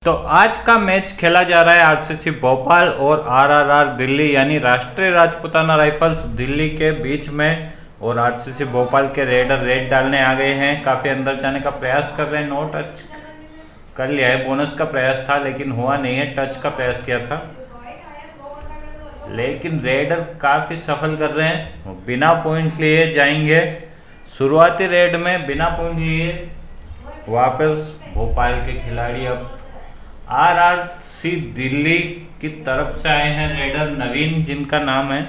तो आज का मैच खेला जा रहा है आरसीसी भोपाल और आरआरआर दिल्ली यानी राष्ट्रीय राजपूताना राइफल्स दिल्ली के बीच में। और आरसीसी भोपाल के रेडर रेड डालने आ गए हैं, काफ़ी अंदर जाने का प्रयास कर रहे हैं। नो टच कर लिया है, बोनस का प्रयास था लेकिन हुआ नहीं है, टच का प्रयास किया था लेकिन रेडर काफ़ी सफल कर रहे हैं। बिना पॉइंट लिए जाएंगे, शुरुआती रेड में बिना पॉइंट लिए वापस भोपाल के खिलाड़ी अब आरआरसी दिल्ली की तरफ से आए हैं। रेडर नवीन जिनका नाम है,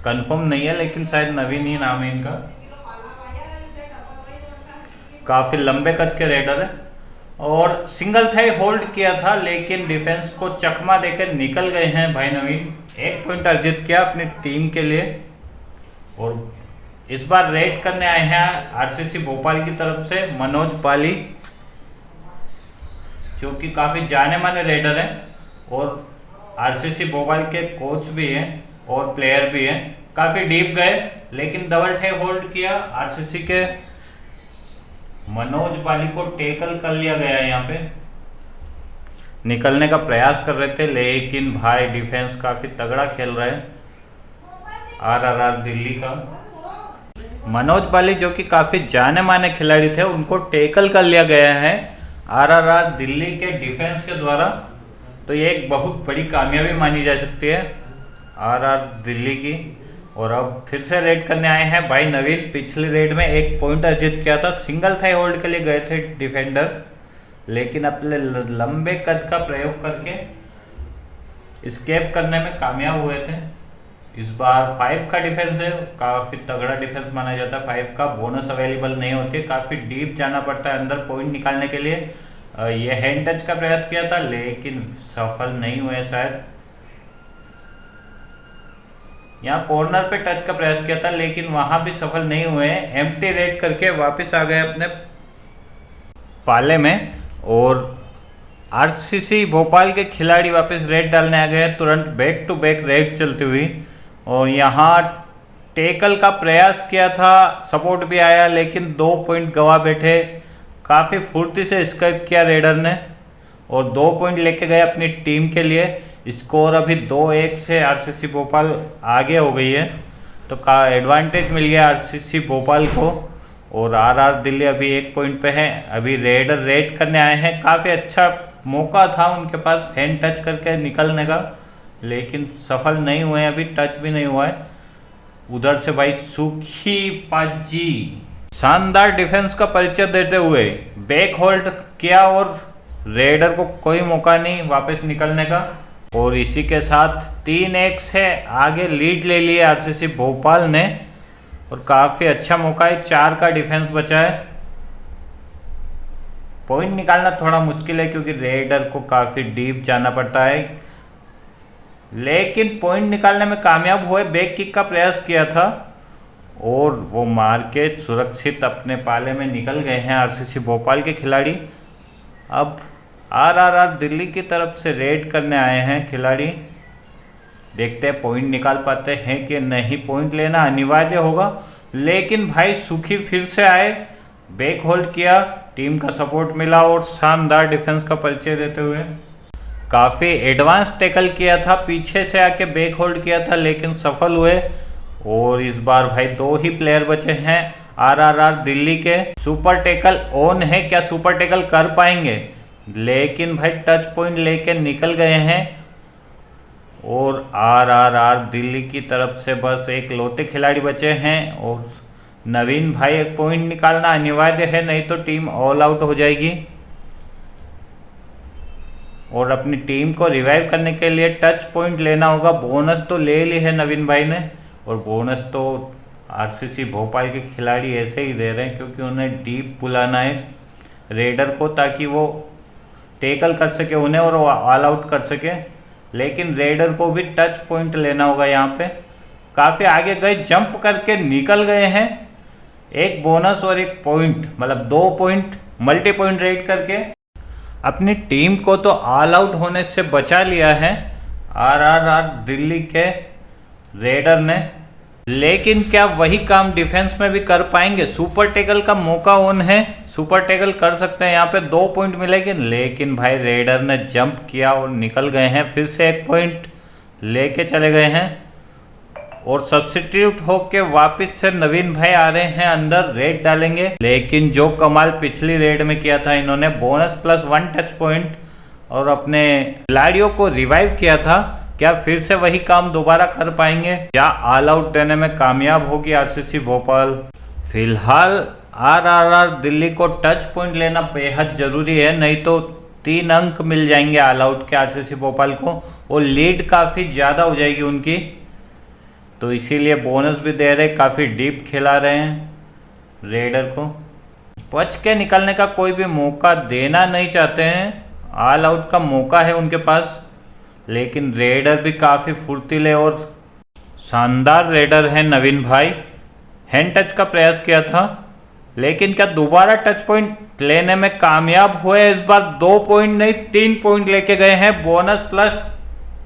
कंफर्म नहीं है लेकिन शायद नवीन ही नाम है इनका। काफ़ी लंबे कद के रेडर है और सिंगल थाई होल्ड किया था लेकिन डिफेंस को चकमा देकर निकल गए हैं भाई नवीन। एक पॉइंट अर्जित किया अपनी टीम के लिए और इस बार रेड करने आए हैं आरसीसी भोपाल की तरफ से मनोज पाली, जो कि काफ़ी जाने माने रेडर हैं और आरसीसी भोपाल के कोच भी हैं और प्लेयर भी हैं। काफ़ी डीप गए लेकिन डबल ठाई होल्ड किया। आरसीसी के मनोज पाली को टेकल कर लिया गया है, यहाँ पे निकलने का प्रयास कर रहे थे लेकिन भाई डिफेंस काफ़ी तगड़ा खेल रहा है आरआरआर दिल्ली का। मनोज पाली जो कि काफ़ी जाने माने खिलाड़ी थे, उनको टेकल कर लिया गया है आरआरआर दिल्ली के डिफेंस के द्वारा। तो ये एक बहुत बड़ी कामयाबी मानी जा सकती है आरआर दिल्ली की। और अब फिर से रेड करने आए हैं भाई नवीन। पिछली रेड में एक पॉइंट अर्जित किया था, सिंगल थाई होल्ड के लिए गए थे डिफेंडर, लेकिन अपने लंबे कद का प्रयोग करके स्केप करने में कामयाब हुए थे। इस बार 5 का डिफेंस है, काफ़ी तगड़ा डिफेंस माना जाता है। 5 का बोनस अवेलेबल नहीं होती है, काफ़ी डीप जाना पड़ता है अंदर पॉइंट निकालने के लिए। ये हैंड टच का प्रयास किया था लेकिन सफल नहीं हुए शायद। यहाँ कॉर्नर पे टच का प्रयास किया था लेकिन वहाँ भी सफल नहीं हुए। एम्प्टी रेड करके वापस आ गए अपने पाले में और आरसीसी भोपाल के खिलाड़ी वापस रेड डालने आ गए। तुरंत बैक टू बैक रेड चलती हुई और यहाँ टेकल का प्रयास किया था, सपोर्ट भी आया लेकिन 2 पॉइंट गवा बैठे। काफ़ी फुर्ती से स्केप किया रेडर ने और 2 पॉइंट लेके गए अपनी टीम के लिए। स्कोर अभी 2-1 से आरसीसी भोपाल आगे हो गई है, तो का एडवांटेज मिल गया आरसीसी भोपाल को। और आरआर दिल्ली अभी 1 पॉइंट पे है। अभी रेडर रेड करने आए हैं, काफ़ी अच्छा मौका था उनके पास हैंड टच करके निकलने का लेकिन सफल नहीं हुए, अभी टच भी नहीं हुआ है। उधर से भाई सुखी पाजी शानदार डिफेंस का परिचय देते हुए बैक होल्ड किया और रेडर को कोई मौका नहीं वापस निकलने का। और इसी के साथ 3-1 से आगे लीड ले लिए आरसीसी भोपाल ने और काफ़ी अच्छा मौका है। 4 का डिफेंस बचा है। पॉइंट निकालना थोड़ा मुश्किल है क्योंकि रेडर को काफ़ी डीप जाना पड़ता है, लेकिन पॉइंट निकालने में कामयाब हुए। बैक किक का प्रयास किया था और वो मार के सुरक्षित अपने पाले में निकल गए हैं आरसीसी भोपाल के खिलाड़ी। अब आरआरआर दिल्ली की तरफ से रेड करने आए हैं खिलाड़ी, देखते हैं पॉइंट निकाल पाते हैं कि नहीं। पॉइंट लेना अनिवार्य होगा लेकिन भाई सुखी फिर से आए, बैक होल्ड किया, टीम का सपोर्ट मिला और शानदार डिफेंस का परिचय देते हुए काफ़ी एडवांस टैकल किया था, पीछे से आके बैक होल्ड किया था लेकिन सफल हुए। और इस बार भाई 2 ही प्लेयर बचे हैं आरआरआर दिल्ली के। सुपर टैकल ऑन है, क्या सुपर टैकल कर पाएंगे? लेकिन भाई टच पॉइंट लेके निकल गए हैं और आरआरआर दिल्ली की तरफ से बस एक लौते खिलाड़ी बचे हैं और नवीन भाई एक पॉइंट निकालना अनिवार्य है, नहीं तो टीम ऑल आउट हो जाएगी। और अपनी टीम को रिवाइव करने के लिए टच पॉइंट लेना होगा। बोनस तो ले ली है नवीन भाई ने और बोनस तो आरसीसी भोपाल के खिलाड़ी ऐसे ही दे रहे हैं क्योंकि उन्हें डीप बुलाना है रेडर को ताकि वो टेकल कर सके उन्हें और ऑल आउट कर सके। लेकिन रेडर को भी टच पॉइंट लेना होगा। यहाँ पे काफ़ी आगे गए, जंप करके निकल गए हैं। एक बोनस और एक पॉइंट, मतलब 2 पॉइंट मल्टी पॉइंट रेड करके अपनी टीम को तो ऑल आउट होने से बचा लिया है आरआरआर दिल्ली के रेडर ने। लेकिन क्या वही काम डिफेंस में भी कर पाएंगे? सुपर टैकल का मौका ऑन है, सुपर टैकल कर सकते हैं, यहाँ पे 2 पॉइंट मिलेंगे। लेकिन भाई रेडर ने जंप किया और निकल गए हैं, फिर से 1 पॉइंट लेके चले गए हैं। और सब्स्टिट्यूट होके वापस से नवीन भाई आ रहे हैं अंदर, रेड डालेंगे। लेकिन जो कमाल पिछली रेड में किया था इन्होंने, बोनस +1 टच पॉइंट और अपने खिलाड़ियों को रिवाइव किया था, क्या फिर से वही काम दोबारा कर पाएंगे? क्या ऑल आउट देने में कामयाब होगी आरसीसी भोपाल? फिलहाल आरआरआर दिल्ली को टच पॉइंट लेना बेहद जरूरी है, नहीं तो 3 अंक मिल जाएंगे ऑल आउट के आरसीसी भोपाल को और लीड काफ़ी ज़्यादा हो जाएगी उनकी। तो इसीलिए बोनस भी दे रहे, काफ़ी डीप खिला रहे हैं रेडर को। बच के निकलने का कोई भी मौका देना नहीं चाहते हैं, ऑल आउट का मौका है उनके पास। लेकिन रेडर भी काफ़ी फुर्तीले और शानदार रेडर है नवीन भाई। हैंड टच का प्रयास किया था, लेकिन क्या दोबारा टच पॉइंट लेने में कामयाब हुए? इस बार 2 पॉइंट नहीं 3 पॉइंट लेके गए हैं, बोनस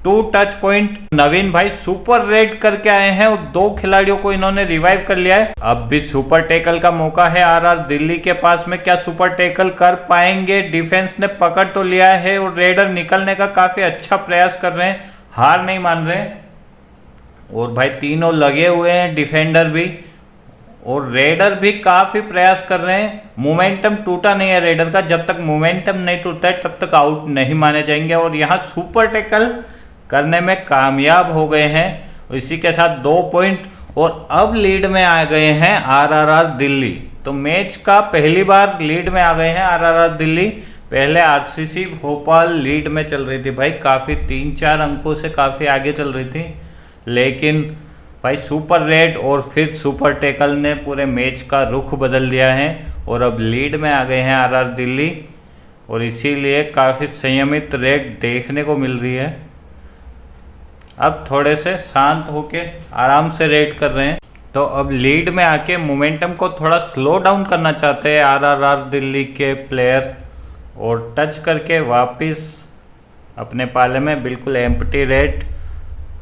+2 टच पॉइंट। नवीन भाई सुपर रेड करके आए हैं और 2 खिलाड़ियों को इन्होंने रिवाइव कर लिया है। अब भी सुपर टैकल का मौका है आरआर दिल्ली के पास में, क्या सुपर टैकल कर पाएंगे? डिफेंस ने पकड़ तो लिया है और रेडर निकलने का काफी अच्छा प्रयास कर रहे हैं, हार नहीं मान रहे। और भाई तीनों लगे हुए हैं, डिफेंडर भी और रेडर भी काफी प्रयास कर रहे हैं। मोमेंटम टूटा नहीं है रेडर का, जब तक मोमेंटम नहीं टूटता है तब तक आउट नहीं माने जाएंगे। और यहाँ सुपर टैकल करने में कामयाब हो गए हैं, इसी के साथ 2 पॉइंट और अब लीड में आ गए हैं आरआरआर दिल्ली। तो मैच का पहली बार लीड में आ गए हैं आरआरआर दिल्ली। पहले आरसीसी भोपाल लीड में चल रही थी भाई, काफ़ी 3-4 अंकों से काफ़ी आगे चल रही थी। लेकिन भाई सुपर रेड और फिर सुपर टैकल ने पूरे मैच का रुख बदल दिया है और अब लीड में आ गए हैं आरआर दिल्ली। और इसीलिए काफ़ी संयमित रेड देखने को मिल रही है। अब थोड़े से शांत होके आराम से रेड कर रहे हैं। तो अब लीड में आके मोमेंटम को थोड़ा स्लो डाउन करना चाहते हैं आरआरआर दिल्ली के प्लेयर और टच करके वापस अपने पाले में बिल्कुल एम्प्टी रेड।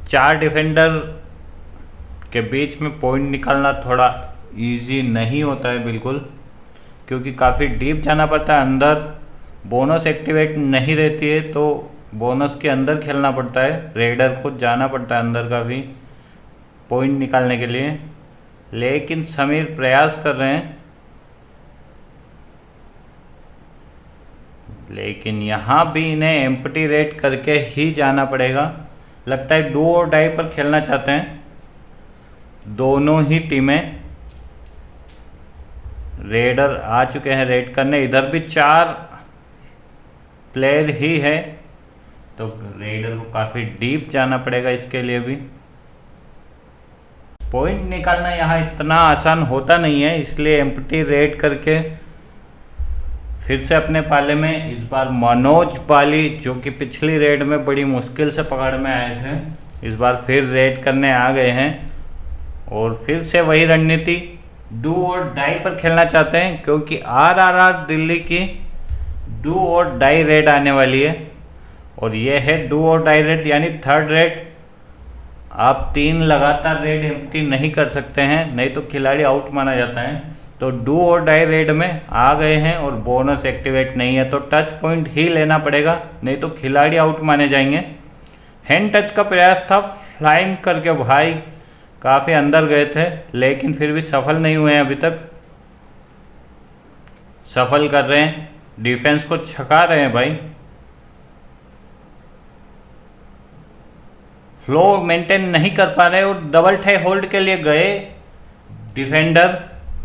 4 डिफेंडर के बीच में पॉइंट निकालना थोड़ा इजी नहीं होता है बिल्कुल, क्योंकि काफ़ी डीप जाना पड़ता है अंदर, बोनस एक्टिवेट नहीं रहती है तो बोनस के अंदर खेलना पड़ता है, रेडर को जाना पड़ता है अंदर का भी पॉइंट निकालने के लिए। लेकिन समीर प्रयास कर रहे हैं, लेकिन यहाँ भी इन्हें एम्प्टी रेड करके ही जाना पड़ेगा। लगता है डू और डाई पर खेलना चाहते हैं दोनों ही टीमें। रेडर आ चुके हैं रेड करने, इधर भी 4 प्लेयर ही है तो रेडर को काफ़ी डीप जाना पड़ेगा इसके लिए भी। पॉइंट निकालना यहाँ इतना आसान होता नहीं है, इसलिए एम्प्टी रेड करके फिर से अपने पाले में इस बार मनोज पाली, जो कि पिछली रेड में बड़ी मुश्किल से पकड़ में आए थे, इस बार फिर रेड करने आ गए हैं। और फिर से वही रणनीति, डू और डाई पर खेलना चाहते हैं, क्योंकि आरआरआर दिल्ली की डू और डाई रेड आने वाली है। और ये है डू और डाई रेड, यानी 3rd रेड। आप 3 लगातार रेड एम्प्टी नहीं कर सकते हैं, नहीं तो खिलाड़ी आउट माना जाता है। तो डू और डाई रेड में आ गए हैं और बोनस एक्टिवेट नहीं है तो टच पॉइंट ही लेना पड़ेगा, नहीं तो खिलाड़ी आउट माने जाएंगे। हैंड टच का प्रयास था, फ्लाइंग करके भाई काफ़ी अंदर गए थे, लेकिन फिर भी सफल नहीं हुए हैं अभी तक। सफल कर रहे हैं, डिफेंस को छका रहे हैं भाई। फ्लो मेंटेन नहीं कर पा रहे और डबल टाई होल्ड के लिए गए डिफेंडर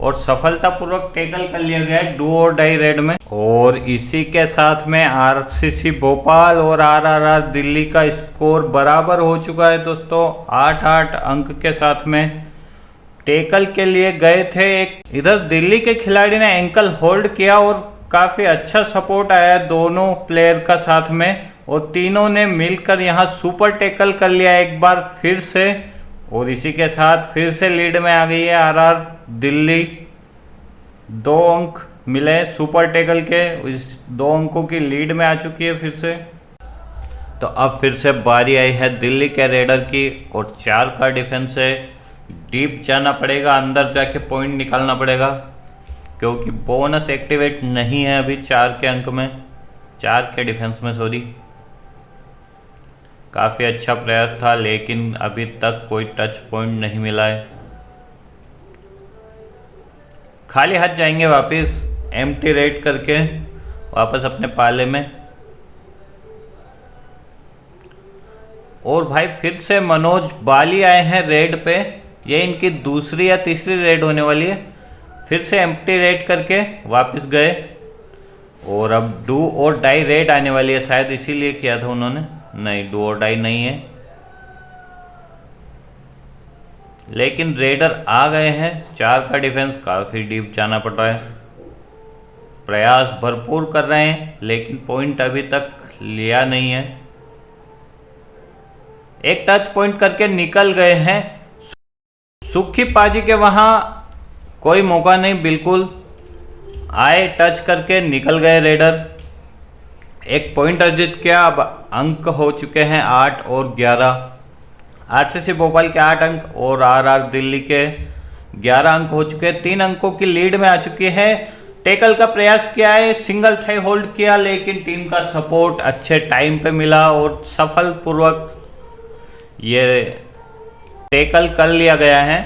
और सफलतापूर्वक टैकल कर लिया गया डू और डाई रेड में। और इसी के साथ में आरसीसी भोपाल और आरआरआर दिल्ली का स्कोर बराबर हो चुका है दोस्तों, 8-8 अंक के साथ में। टैकल के लिए गए थे एक, इधर दिल्ली के खिलाड़ी ने एंकल होल्ड किया और काफ़ी अच्छा सपोर्ट आया दोनों प्लेयर का साथ में, और तीनों ने मिलकर यहाँ सुपर टैकल कर लिया एक बार फिर से। और इसी के साथ फिर से लीड में आ गई है आरआर दिल्ली। 2 अंक मिले सुपर टैकल के, इस 2 अंकों की लीड में आ चुकी है फिर से। तो अब फिर से बारी आई है दिल्ली के रेडर की और 4 का डिफेंस है। डीप जाना पड़ेगा, अंदर जाके पॉइंट निकालना पड़ेगा, क्योंकि बोनस एक्टिवेट नहीं है अभी 4 के अंक में, 4 के डिफेंस में, सॉरी। काफ़ी अच्छा प्रयास था लेकिन अभी तक कोई टच पॉइंट नहीं मिला है। खाली हाथ जाएंगे वापस एम्प्टी रेड करके वापस अपने पाले में। और भाई फिर से मनोज बाली आए हैं रेड पे, ये इनकी दूसरी या तीसरी रेड होने वाली है। फिर से एम्प्टी रेड करके वापस गए और अब डू और डाई रेड आने वाली है, शायद इसीलिए किया था उन्होंने। नहीं, डू और डाई नहीं है, लेकिन रेडर आ गए हैं। 4 का डिफेंस, काफ़ी डीप जाना पड़ रहा है, प्रयास भरपूर कर रहे हैं लेकिन पॉइंट अभी तक लिया नहीं है। एक टच पॉइंट करके निकल गए हैं। सुखी पाजी के वहां कोई मौका नहीं, बिल्कुल आए, टच करके निकल गए रेडर। एक पॉइंट अर्जित किया, अब अंक हो चुके हैं 8 और 11। आरसीसी भोपाल के 8 अंक और आरआर दिल्ली के 11 अंक हो चुके हैं। 3 अंकों की लीड में आ चुकी है। टैकल का प्रयास किया है, सिंगल थाई होल्ड किया, लेकिन टीम का सपोर्ट अच्छे टाइम पे मिला और सफलपूर्वक ये टैकल कर लिया गया है।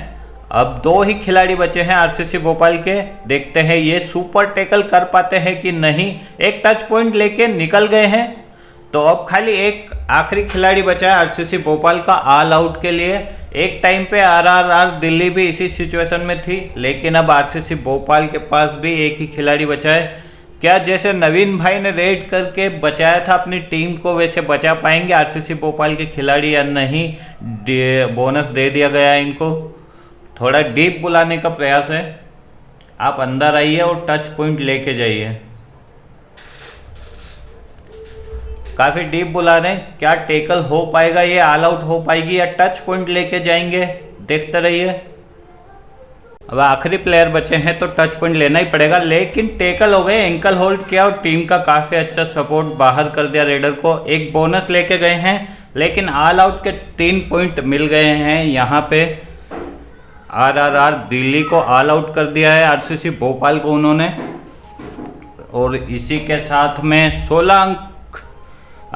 अब 2 ही खिलाड़ी बचे हैं आरसीसी भोपाल के, देखते हैं ये सुपर टैकल कर पाते हैं कि नहीं। एक टच पॉइंट लेके निकल गए हैं, तो अब खाली एक आखिरी खिलाड़ी बचा है आरसीसी भोपाल का ऑल आउट के लिए। एक टाइम पे आरआर दिल्ली भी इसी सिचुएशन में थी, लेकिन अब आरसीसी भोपाल के पास भी एक ही खिलाड़ी बचा है। क्या जैसे नवीन भाई ने रेड करके बचाया था अपनी टीम को, वैसे बचा पाएंगे आरसीसी भोपाल के खिलाड़ी या नहीं? बोनस दे दिया गया है इनको। थोड़ा डीप बुलाने का प्रयास है, आप अंदर आइए और टच पॉइंट लेके जाइए। काफ़ी डीप बुला रहे हैं, क्या टैकल हो पाएगा, ये ऑल आउट हो पाएगी या टच पॉइंट लेके जाएंगे? देखते रहिए। अब आखिरी प्लेयर बचे हैं तो टच पॉइंट लेना ही पड़ेगा, लेकिन टैकल हो गए, एंकल होल्ड किया और टीम का काफ़ी अच्छा सपोर्ट बाहर कर दिया रेडर को। एक बोनस लेके गए हैं, लेकिन ऑल आउट के 3 पॉइंट मिल गए हैं। यहाँ पे आरआर दिल्ली को ऑल आउट कर दिया है, आरसीसी भोपाल को उन्होंने, और इसी के साथ में 16 अंक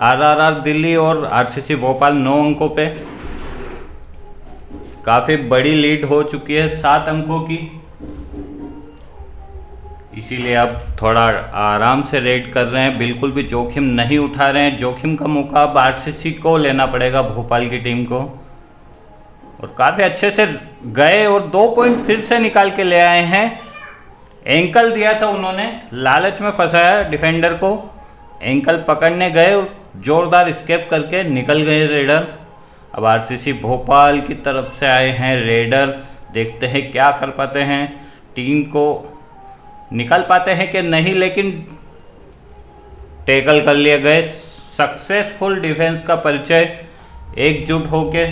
आरआर दिल्ली और आरसीसी भोपाल 9 अंकों पे। काफ़ी बड़ी लीड हो चुकी है 7 अंकों की, इसीलिए अब थोड़ा आराम से रेड कर रहे हैं, बिल्कुल भी जोखिम नहीं उठा रहे हैं। जोखिम का मौका अब आरसीसी को लेना पड़ेगा, भोपाल की टीम को। और काफ़ी अच्छे से गए और 2 पॉइंट फिर से निकाल के ले आए हैं। एंकल दिया था उन्होंने, लालच में फंसाया डिफेंडर को, एंकल पकड़ने गए और जोरदार स्केप करके निकल गए रेडर। अब आरसीसी भोपाल की तरफ से आए हैं रेडर, देखते हैं क्या कर पाते हैं, टीम को निकल पाते हैं कि नहीं, लेकिन टैकल कर लिए गए। सक्सेसफुल डिफेंस का परिचय एकजुट होके।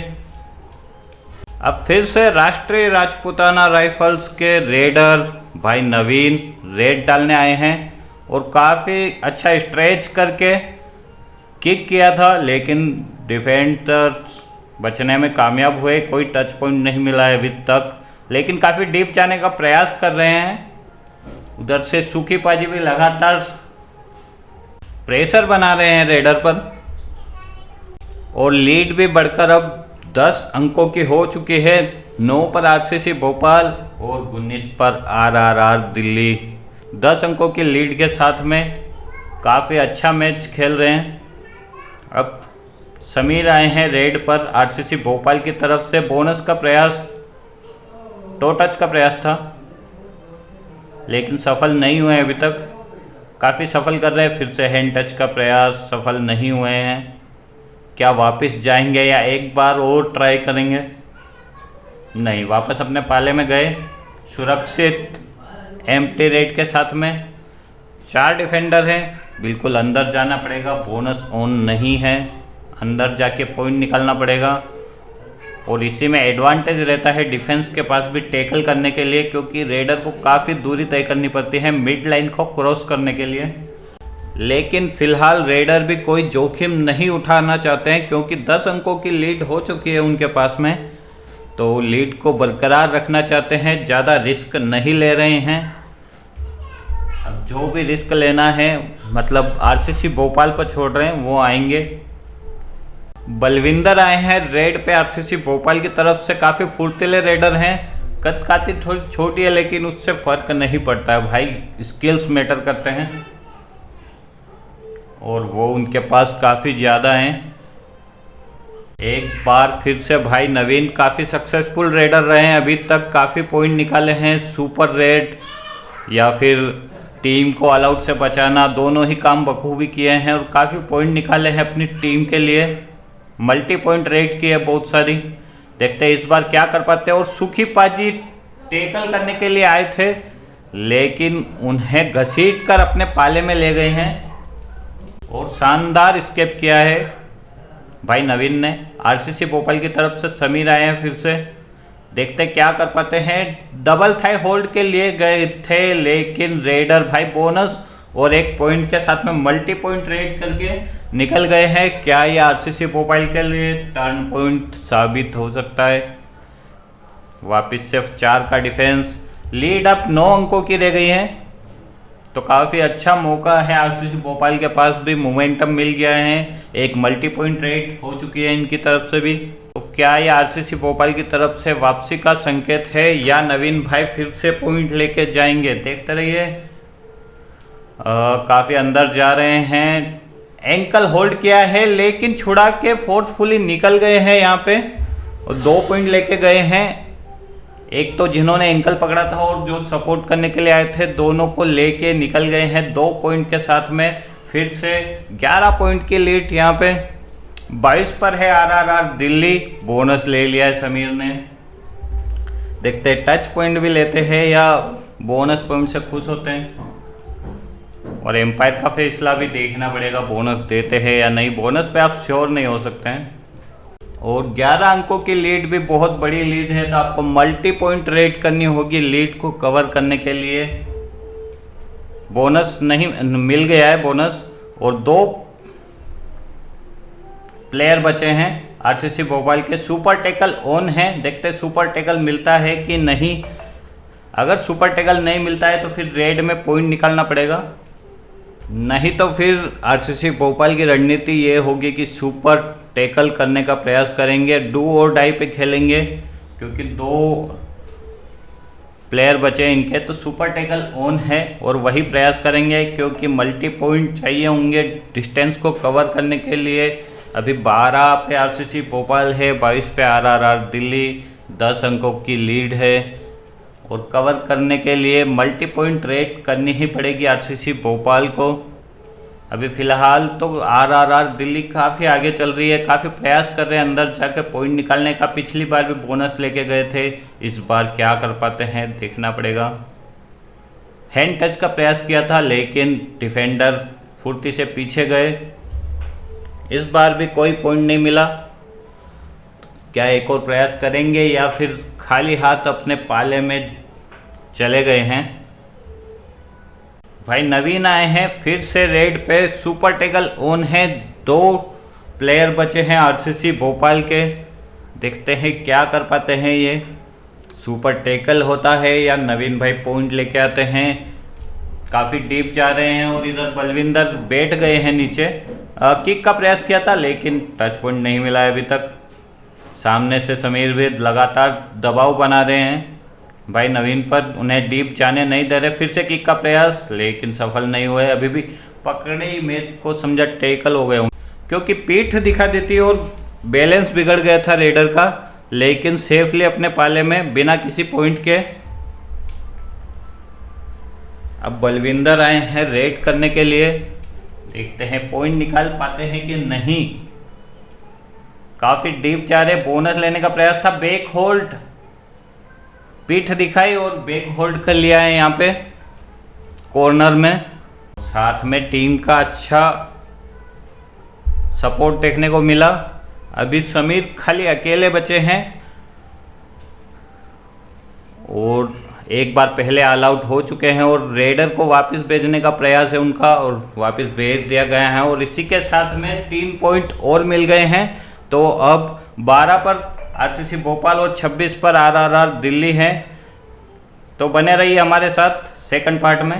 अब फिर से राष्ट्रीय राजपूताना राइफल्स के रेडर भाई नवीन रेड डालने आए हैं और काफ़ी अच्छा स्ट्रेच करके किक किया था, लेकिन डिफेंडर्स बचने में कामयाब हुए। कोई टच पॉइंट नहीं मिला है अभी तक, लेकिन काफ़ी डीप जाने का प्रयास कर रहे हैं। उधर से सुखी पाजी भी लगातार प्रेशर बना रहे हैं रेडर पर, और लीड भी बढ़कर अब 10 अंकों की हो चुकी है। 9 पर आरसीसी भोपाल और 19 पर आरआर दिल्ली। 10 अंकों की लीड के साथ में काफ़ी अच्छा मैच खेल रहे हैं। अब समीर आए हैं रेड पर आरसीसी भोपाल की तरफ से। बोनस का प्रयास, टो टच का प्रयास था, लेकिन सफल नहीं हुए अभी तक। काफ़ी सफल कर रहे हैं, फिर से हैंड टच का प्रयास, सफल नहीं हुए हैं। क्या वापस जाएंगे या एक बार और ट्राई करेंगे? नहीं, वापस अपने पाले में गए सुरक्षित एम्प्टी रेड के साथ में। 4 डिफेंडर हैं, बिल्कुल अंदर जाना पड़ेगा, बोनस ऑन नहीं है, अंदर जाके पॉइंट निकालना पड़ेगा। और इसी में एडवांटेज रहता है डिफेंस के पास भी टैकल करने के लिए, क्योंकि रेडर को काफ़ी दूरी तय करनी पड़ती है मिड लाइन को क्रॉस करने के लिए। लेकिन फिलहाल रेडर भी कोई जोखिम नहीं उठाना चाहते हैं, क्योंकि 10 अंकों की लीड हो चुकी है उनके पास में। तो लीड को बरकरार रखना चाहते हैं, ज़्यादा रिस्क नहीं ले रहे हैं। अब जो भी रिस्क लेना है मतलब आरसीसी भोपाल पर छोड़ रहे हैं वो आएंगे। बलविंदर आए हैं रेड पे आरसीसी भोपाल की तरफ से, काफ़ी फुर्तीले रेडर हैं। कद काती थोड़ी छोटी है लेकिन उससे फ़र्क नहीं पड़ता है भाई, स्किल्स मैटर करते हैं और वो उनके पास काफ़ी ज़्यादा हैं। एक बार फिर से भाई नवीन काफ़ी सक्सेसफुल रेडर रहे हैं, अभी तक काफ़ी पॉइंट निकाले हैं। सुपर रेड या फिर टीम को ऑल आउट से बचाना, दोनों ही काम बखूबी किए हैं और काफ़ी पॉइंट निकाले हैं अपनी टीम के लिए। मल्टी पॉइंट रेड की है बहुत सारी, देखते हैं इस बार क्या कर पाते हैं। और सुखी पाजी टैकल करने के लिए आए थे लेकिन उन्हें घसीट कर अपने पाले में ले गए हैं और शानदार स्केप किया है भाई नवीन ने। आरसीसी भोपाल की तरफ से समीर आए हैं फिर से, देखते क्या कर पाते हैं। डबल थाई होल्ड के लिए गए थे लेकिन रेडर भाई बोनस और एक पॉइंट के साथ में मल्टी पॉइंट रेड करके निकल गए हैं। क्या ये आरसीसी भोपाल के लिए टर्न पॉइंट साबित हो सकता है? वापिस से 4 का डिफेंस, लीड अब 9 अंकों की रह गई है, तो काफ़ी अच्छा मौका है आरसीसी भोपाल के पास भी, मोमेंटम मिल गया है। एक मल्टी पॉइंट रेड हो चुकी है इनकी तरफ से भी। तो क्या ये आरसीसी भोपाल की तरफ से वापसी का संकेत है या नवीन भाई फिर से पॉइंट लेके जाएंगे? देखते रहिए। काफ़ी अंदर जा रहे हैं, एंकल होल्ड किया है लेकिन छुड़ा के फोर्सफुली निकल गए हैं यहाँ पे और 2 पॉइंट लेके गए हैं। एक तो जिन्होंने एंकल पकड़ा था और जो सपोर्ट करने के लिए आए थे, दोनों को लेके निकल गए हैं 2 पॉइंट के साथ में। फिर से 11 पॉइंट की लीड यहाँ पे 22 पर है आरआरआर दिल्ली। बोनस ले लिया है समीर ने, देखते हैं टच पॉइंट भी लेते हैं या बोनस पॉइंट से खुश होते हैं। और एम्पायर का फैसला भी देखना पड़ेगा, बोनस देते हैं या नहीं। बोनस पे आप श्योर नहीं हो सकते हैं। और 11 अंकों की लीड भी बहुत बड़ी लीड है, तो आपको मल्टी पॉइंट रेड करनी होगी लीड को कवर करने के लिए। बोनस नहीं मिल गया है बोनस, और 2 प्लेयर बचे हैं आरसीसी भोपाल के। सुपर टैकल ऑन है, देखते हैं सुपर टैकल मिलता है कि नहीं। अगर सुपर टैकल नहीं मिलता है तो फिर रेड में पॉइंट निकालना पड़ेगा, नहीं तो फिर आरसीसी भोपाल की रणनीति ये होगी कि सुपर टैकल करने का प्रयास करेंगे, डू और डाई पे खेलेंगे, क्योंकि 2 प्लेयर बचे इनके, तो सुपर टैकल ऑन है और वही प्रयास करेंगे क्योंकि मल्टी पॉइंट चाहिए होंगे डिस्टेंस को कवर करने के लिए। अभी 12 पे आरसीसी भोपाल है, 22 पे आरआरआर दिल्ली, 10 अंकों की लीड है और कवर करने के लिए मल्टी पॉइंट रेड करनी ही पड़ेगी आरसीसी भोपाल को। अभी फ़िलहाल तो आरआरआर दिल्ली काफ़ी आगे चल रही है, काफ़ी प्रयास कर रहे हैं अंदर जाके पॉइंट निकालने का। पिछली बार भी बोनस लेके गए थे, इस बार क्या कर पाते हैं देखना पड़ेगा। हैंड टच का प्रयास किया था लेकिन डिफेंडर फुर्ती से पीछे गए। इस बार भी कोई पॉइंट नहीं मिला, क्या एक और प्रयास करेंगे या फिर खाली हाथ अपने पाले में चले गए हैं? भाई नवीन आए हैं फिर से रेड पे, सुपर टैकल ऑन है, 2 प्लेयर बचे हैं आरसीसी भोपाल के, देखते हैं क्या कर पाते हैं ये। सुपर टैकल होता है या नवीन भाई पॉइंट लेके आते हैं। काफ़ी डीप जा रहे हैं और इधर बलविंदर बैठ गए हैं नीचे। किक का प्रयास किया था लेकिन टच पॉइंट नहीं मिला है अभी तक। सामने से समीर भी लगातार दबाव बना रहे हैं भाई नवीन पर, उन्हें डीप जाने नहीं दे रहे। फिर से किक का प्रयास लेकिन सफल नहीं हुए, अभी भी पकड़े ही मेरे को समझा टैकल हो गए होंगे, क्योंकि पीठ दिखा देती और बैलेंस बिगड़ गया था रेडर का, लेकिन सेफली अपने पाले में बिना किसी पॉइंट के। अब बलविंदर आए हैं रेड करने के लिए, देखते हैं पॉइंट निकाल पाते हैं कि नहीं। काफ़ी डीप जा रहे, बोनस लेने का प्रयास था, बैक होल्ड, पीठ दिखाई और बैक होल्ड कर लिया है यहाँ पे कॉर्नर में। साथ में टीम का अच्छा सपोर्ट देखने को मिला। अभी समीर खाली अकेले बचे हैं और एक बार पहले ऑल आउट हो चुके हैं और रेडर को वापस भेजने का प्रयास है उनका और वापस भेज दिया गया है। और इसी के साथ में 3 पॉइंट और मिल गए हैं, तो अब 12 पर आरसीसी भोपाल और 26 पर आरआरआर दिल्ली है। तो बने रहिए हमारे साथ सेकंड पार्ट में।